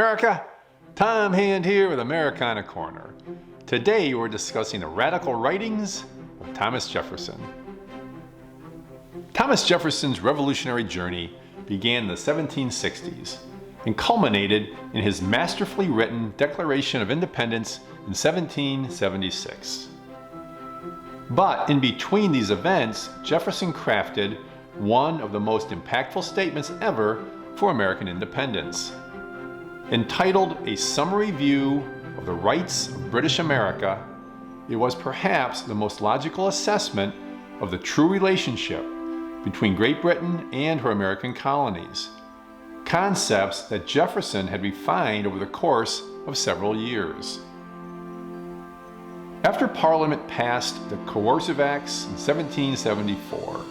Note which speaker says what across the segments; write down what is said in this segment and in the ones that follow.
Speaker 1: America! Tom Hand here with Americana Corner. Today we're discussing the radical writings of Thomas Jefferson. Thomas Jefferson's revolutionary journey began in the 1760s and culminated in his masterfully written Declaration of Independence in 1776. But in between these events, Jefferson crafted one of the most impactful statements ever for American independence. Entitled A Summary View of the Rights of British America, it was perhaps the most logical assessment of the true relationship between Great Britain and her American colonies, concepts that Jefferson had refined over the course of several years. After Parliament passed the Coercive Acts in 1774,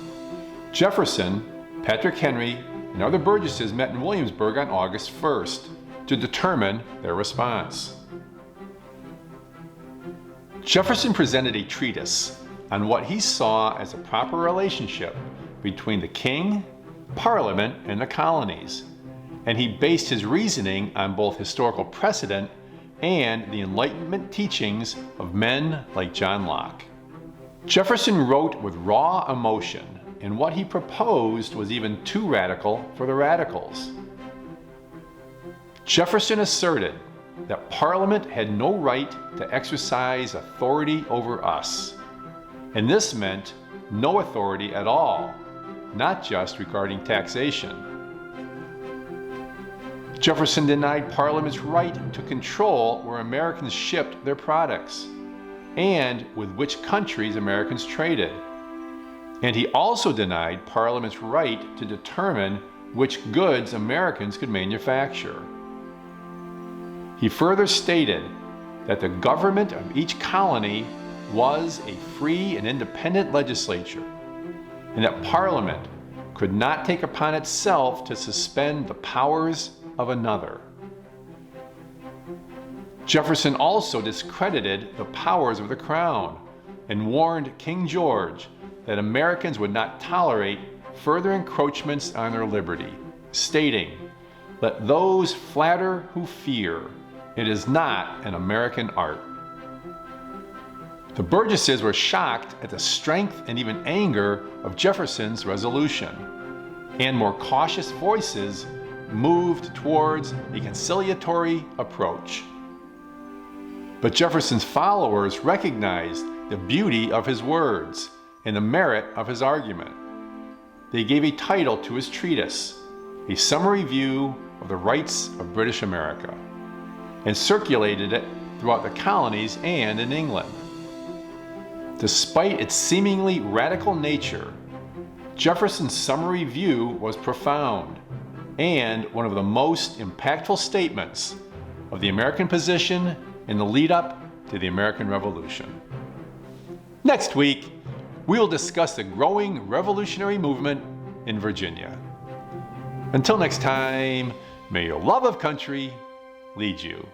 Speaker 1: Jefferson, Patrick Henry, and other burgesses met in Williamsburg on August 1st to determine their response. Jefferson presented a treatise on what he saw as a proper relationship between the king, Parliament, and the colonies, and he based his reasoning on both historical precedent and the Enlightenment teachings of men like John Locke. Jefferson wrote with raw emotion, and what he proposed was even too radical for the radicals. Jefferson asserted that Parliament had no right to exercise authority over us, and this meant no authority at all, not just regarding taxation. Jefferson denied Parliament's right to control where Americans shipped their products and with which countries Americans traded. And he also denied Parliament's right to determine which goods Americans could manufacture. He further stated that the government of each colony was a free and independent legislature, and that Parliament could not take upon itself to suspend the powers of another. Jefferson also discredited the powers of the crown and warned King George that Americans would not tolerate further encroachments on their liberty, stating, "Let those flatter who fear. It is not an American art." The burgesses were shocked at the strength and even anger of Jefferson's resolution, and more cautious voices moved towards a conciliatory approach. But Jefferson's followers recognized the beauty of his words and the merit of his argument. They gave a title to his treatise, A Summary View of the Rights of British America, and circulated it throughout the colonies and in England. Despite its seemingly radical nature, Jefferson's summary view was profound and one of the most impactful statements of the American position in the lead-up to the American Revolution. Next week, we will discuss the growing revolutionary movement in Virginia. Until next time, may your love of country lead you.